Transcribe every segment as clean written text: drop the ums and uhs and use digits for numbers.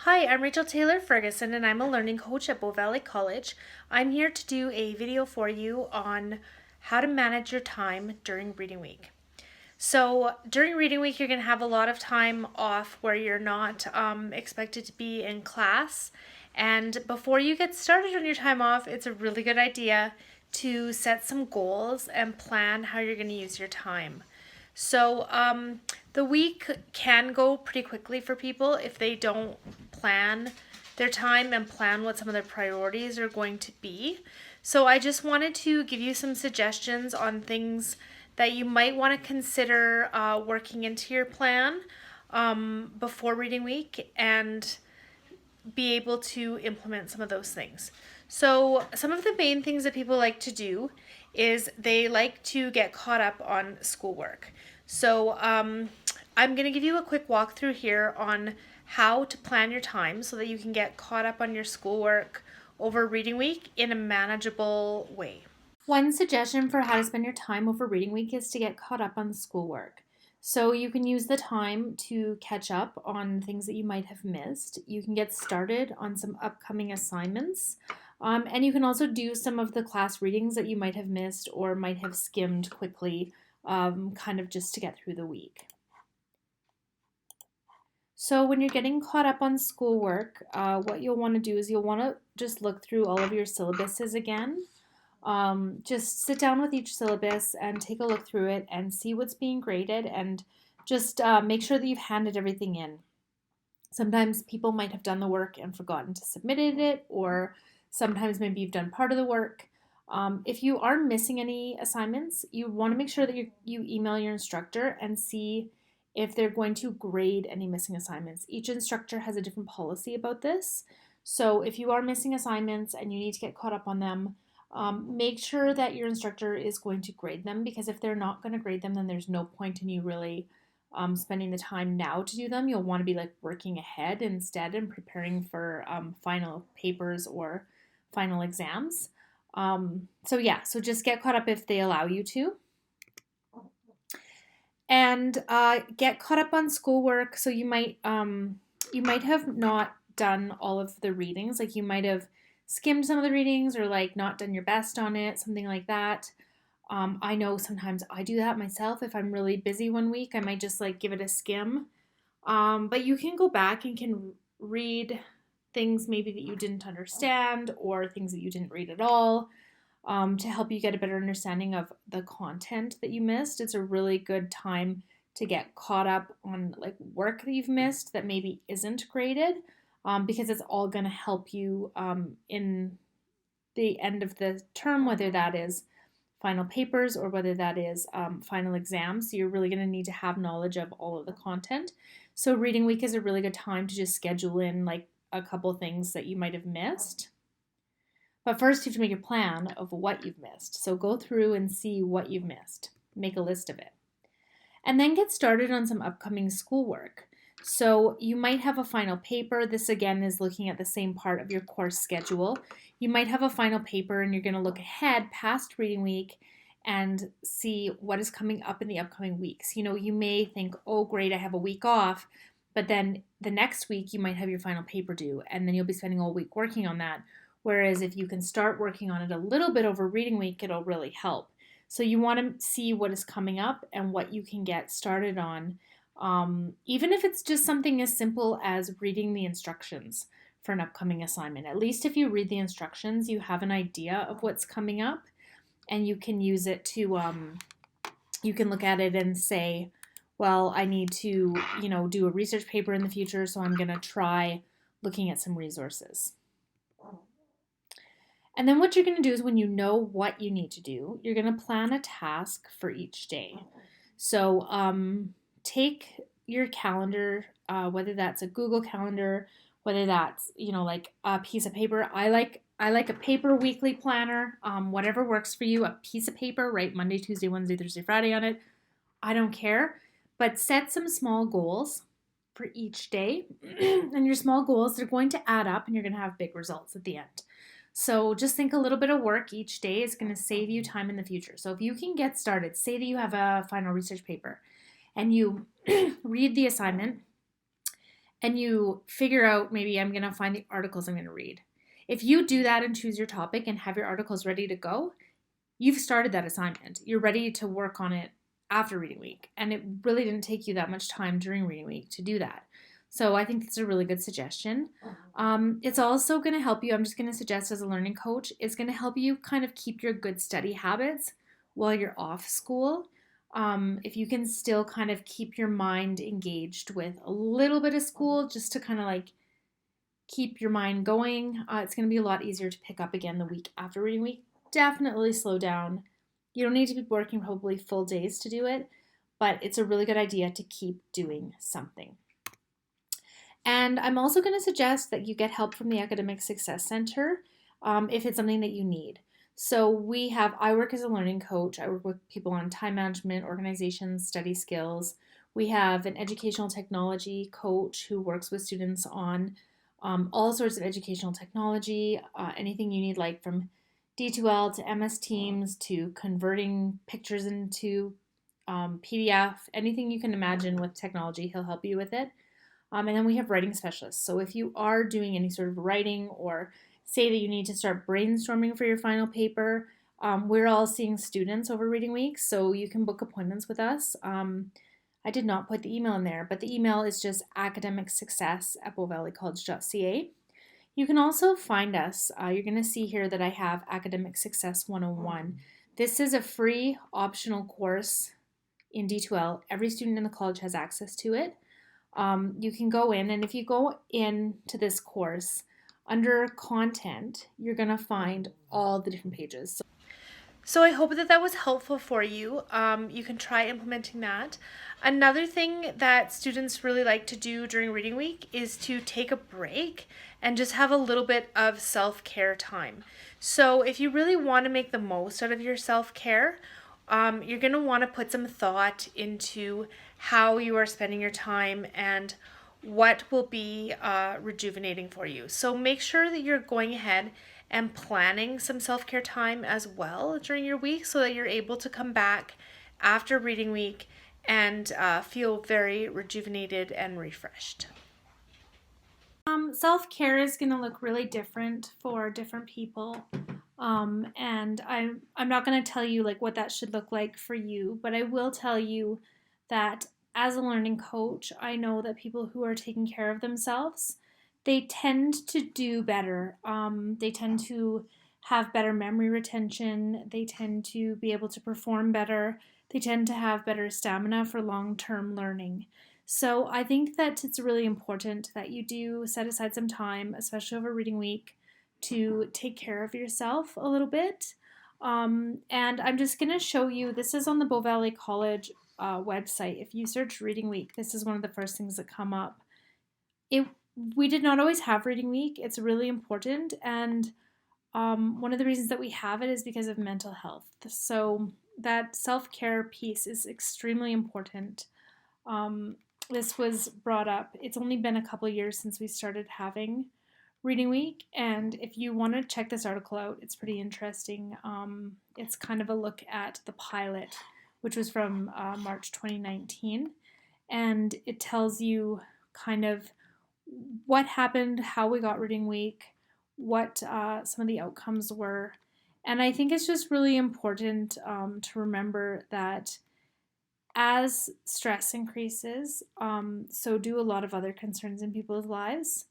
Hi, I'm Rachel Taylor Ferguson and I'm a learning coach at Bow Valley College. I'm here to do a video for you on how to manage your time during reading week. So during reading week, you're going to have a lot of time off where you're not expected to be in class. And before you get started on your time off, it's a really good idea to set some goals and plan how you're going to use your time. So the week can go pretty quickly for people if they don't plan their time and plan what some of their priorities are going to be. So I just wanted to give you some suggestions on things that you might want to consider working into your plan before reading week and be able to implement some of those things. So, some of the main things that people like to do is they like to get caught up on schoolwork. So, I'm going to give you a quick walkthrough here on how to plan your time so that you can get caught up on your schoolwork over reading week in a manageable way. One suggestion for how to spend your time over reading week is to get caught up on schoolwork. So you can use the time to catch up on things that you might have missed. You can get started on some upcoming assignments. And you can also do some of the class readings that you might have missed or might have skimmed quickly, kind of just to get through the week. So when you're getting caught up on schoolwork, what you'll want to do is you'll want to just look through all of your syllabuses again. Just sit down with each syllabus and take a look through it and see what's being graded and just make sure that you've handed everything in. Sometimes people might have done the work and forgotten to submit it, or sometimes maybe you've done part of the work. If you are missing any assignments, you want to make sure that you email your instructor and see if they're going to grade any missing assignments. Each instructor has a different policy about this. So if you are missing assignments and you need to get caught up on them, make sure that your instructor is going to grade them, because if they're not going to grade them, then there's no point in you really spending the time now to do them. You'll want to be like working ahead instead and preparing for final papers or final exams. So just get caught up if they allow you to. And get caught up on schoolwork. So you might have not done all of the readings. Like you might have skimmed some of the readings or like not done your best on it, something like that. I know sometimes I do that myself. If I'm really busy one week, I might just like give it a skim. But you can go back and can read things maybe that you didn't understand or things that you didn't read at all, to help you get a better understanding of the content that you missed. It's a really good time to get caught up on like work that you've missed that maybe isn't graded, because it's all going to help you in the end of the term, whether that is final papers or whether that is final exams. So you're really going to need to have knowledge of all of the content. So reading week is a really good time to just schedule in like a couple things that you might have missed. But first, you have to make a plan of what you've missed. So go through and see what you've missed. Make a list of it. And then get started on some upcoming schoolwork. So you might have a final paper. This again is looking at the same part of your course schedule. You might have a final paper and you're going to look ahead past reading week and see what is coming up in the upcoming weeks. You know, you may think, oh, great, I have a week off. But then the next week you might have your final paper due, and then you'll be spending all week working on that. Whereas if you can start working on it a little bit over reading week, it'll really help. So you want to see what is coming up and what you can get started on, even if it's just something as simple as reading the instructions for an upcoming assignment. At least if you read the instructions, you have an idea of what's coming up, and you can use it to, you can look at it and say, well, I need to, do a research paper in the future, so I'm going to try looking at some resources. And then what you're going to do is when you know what you need to do, you're going to plan a task for each day. So take your calendar, whether that's a Google Calendar, whether that's like a piece of paper. I like a paper weekly planner. Whatever works for you. A piece of paper, write Monday, Tuesday, Wednesday, Thursday, Friday on it. I don't care, but set some small goals for each day, and your small goals, they're going to add up, and you're going to have big results at the end. So just think a little bit of work each day is going to save you time in the future. So if you can get started, say that you have a final research paper and you read the assignment and you figure out, maybe I'm going to find the articles I'm going to read. If you do that and choose your topic and have your articles ready to go, you've started that assignment. You're ready to work on it after reading week. And it really didn't take you that much time during reading week to do that. So I think that's a really good suggestion. It's also going to help you, I'm just going to suggest as a learning coach, it's going to help you kind of keep your good study habits while you're off school. If you can still kind of keep your mind engaged with a little bit of school, just to kind of like keep your mind going, it's going to be a lot easier to pick up again the week after reading week. Definitely slow down. You don't need to be working probably full days to do it, but it's a really good idea to keep doing something. And I'm also going to suggest that you get help from the Academic Success Center if it's something that you need. So I work as a learning coach. I work with people on time management, organization, study skills. We have an educational technology coach who works with students on all sorts of educational technology, anything you need, like from D2L to MS Teams to converting pictures into PDF, anything you can imagine with technology, he'll help you with it. And then we have writing specialists. So if you are doing any sort of writing, or say that you need to start brainstorming for your final paper, we're all seeing students over reading week, so you can book appointments with us. I did not put the email in there, but the email is just academicsuccess@bowvalleycollege.ca. You can also find us. You're going to see here that I have Academic Success 101. This is a free optional course in D2L. Every student in the college has access to it. You can go in, and if you go into this course, under content, you're going to find all the different pages. So I hope that was helpful for you. You can try implementing that. Another thing that students really like to do during reading week is to take a break and just have a little bit of self-care time. So if you really want to make the most out of your self-care, you're going to want to put some thought into how you are spending your time and what will be rejuvenating for you. So make sure that you're going ahead and planning some self-care time as well during your week, so that you're able to come back after reading week and feel very rejuvenated and refreshed. Self-care is going to look really different for different people. And I'm not going to tell you like what that should look like for you, but I will tell you that as a learning coach, I know that people who are taking care of themselves, they tend to do better. They tend to have better memory retention. They tend to be able to perform better. They tend to have better stamina for long-term learning. So I think that it's really important that you do set aside some time, especially over reading week, to take care of yourself a little bit. And I'm just going to show you, this is on the Bow Valley College website. If you search reading week, this is one of the first things that come up. We did not always have reading week. It's really important, and one of the reasons that we have it is because of mental health. So that self-care piece is extremely important. This was brought up. It's only been a couple years since we started having reading week, and if you want to check this article out, it's pretty interesting. It's kind of a look at the pilot, which was from March 2019, and it tells you kind of what happened, how we got reading week, what some of the outcomes were. And I think it's just really important to remember that as stress increases, so do a lot of other concerns in people's lives.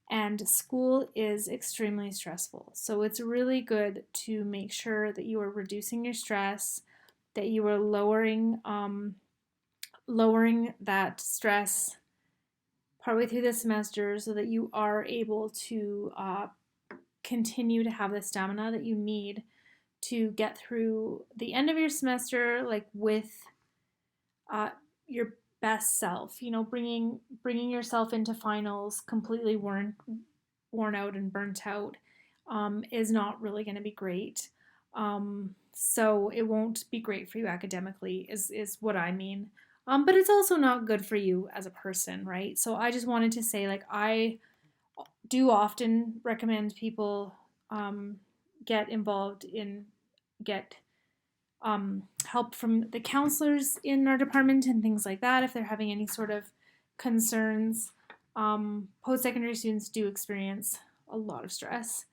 And school is extremely stressful. So it's really good to make sure that you are reducing your stress, that you are lowering that stress partway through the semester, so that you are able to continue to have the stamina that you need to get through the end of your semester, like with your best self. You know, bringing yourself into finals completely worn out and burnt out is not really going to be great. So it won't be great for you academically, is what I mean. But it's also not good for you as a person, right? So I just wanted to say, like, I do often recommend people get involved in, get help from the counselors in our department and things like that if they're having any sort of concerns. post-secondary students do experience a lot of stress.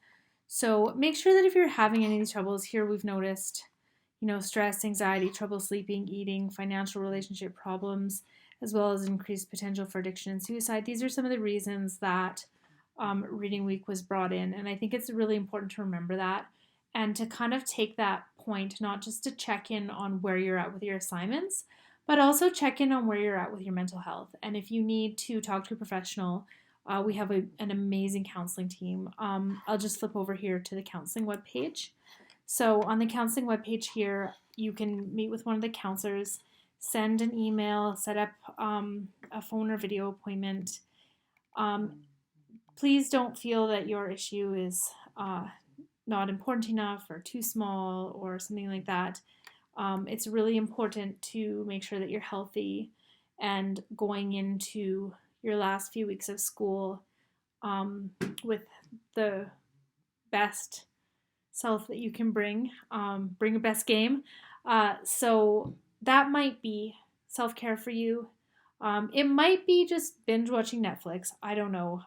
So make sure that if you're having any of these troubles, here we've noticed, stress, anxiety, trouble sleeping, eating, financial relationship problems, as well as increased potential for addiction and suicide. These are some of the reasons that Reading Week was brought in. And I think it's really important to remember that and to kind of take that point, not just to check in on where you're at with your assignments, but also check in on where you're at with your mental health. And if you need to talk to a professional, we have an amazing counseling team. I'll just flip over here to the counseling webpage. So on the counseling webpage here, you can meet with one of the counselors, send an email, set up a phone or video appointment. Please don't feel that your issue is not important enough or too small or something like that. It's really important to make sure that you're healthy and going into your last few weeks of school with the best self that you can bring your best game. So that might be self-care for you. It might be just binge watching Netflix. I don't know.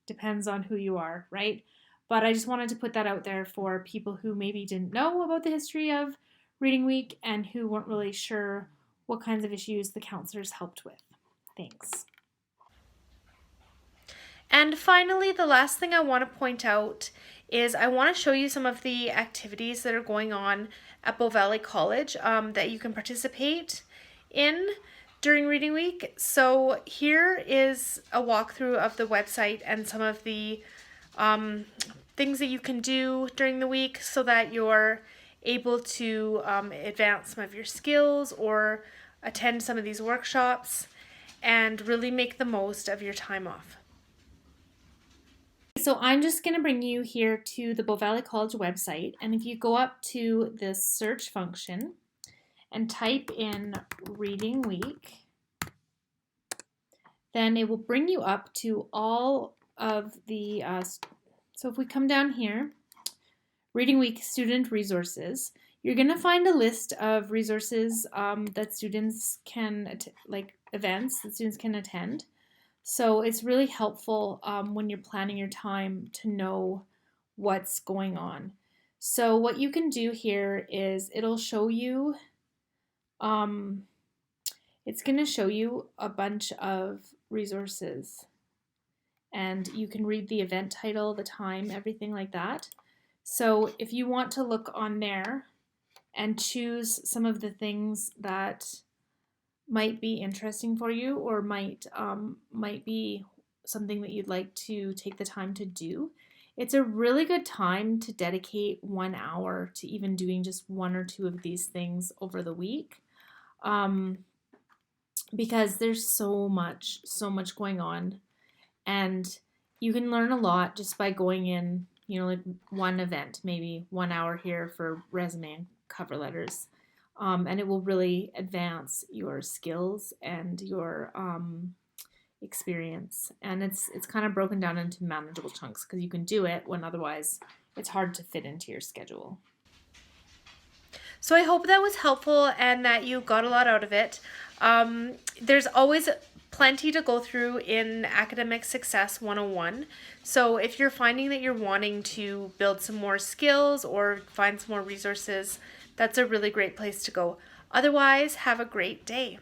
Depends on who you are, right? But I just wanted to put that out there for people who maybe didn't know about the history of Reading Week and who weren't really sure what kinds of issues the counselors helped with. Thanks. And finally, the last thing I want to point out is I want to show you some of the activities that are going on at Bow Valley College that you can participate in during Reading Week. So here is a walkthrough of the website and some of the things that you can do during the week so that you're able to advance some of your skills or attend some of these workshops and really make the most of your time off. So I'm just going to bring you here to the Bow Valley College website, and if you go up to this search function and type in Reading Week, then it will bring you up to all of the, so if we come down here, Reading Week student resources, you're going to find a list of resources that students can, events that students can attend. So it's really helpful when you're planning your time to know what's going on. So what you can do here is it'll show you, it's going to show you a bunch of resources. And you can read the event title, the time, everything like that. So if you want to look on there and choose some of the things that might be interesting for you or might be something that you'd like to take the time to do, it's a really good time to dedicate 1 hour to even doing just one or two of these things over the week, because there's so much going on, and you can learn a lot just by going in, like one event, maybe 1 hour here for resume and cover letters. And it will really advance your skills and your experience. And it's kind of broken down into manageable chunks because you can do it when otherwise it's hard to fit into your schedule. So I hope that was helpful and that you got a lot out of it. There's always plenty to go through in Academic Success 101. So if you're finding that you're wanting to build some more skills or find some more resources, that's a really great place to go. Otherwise, have a great day.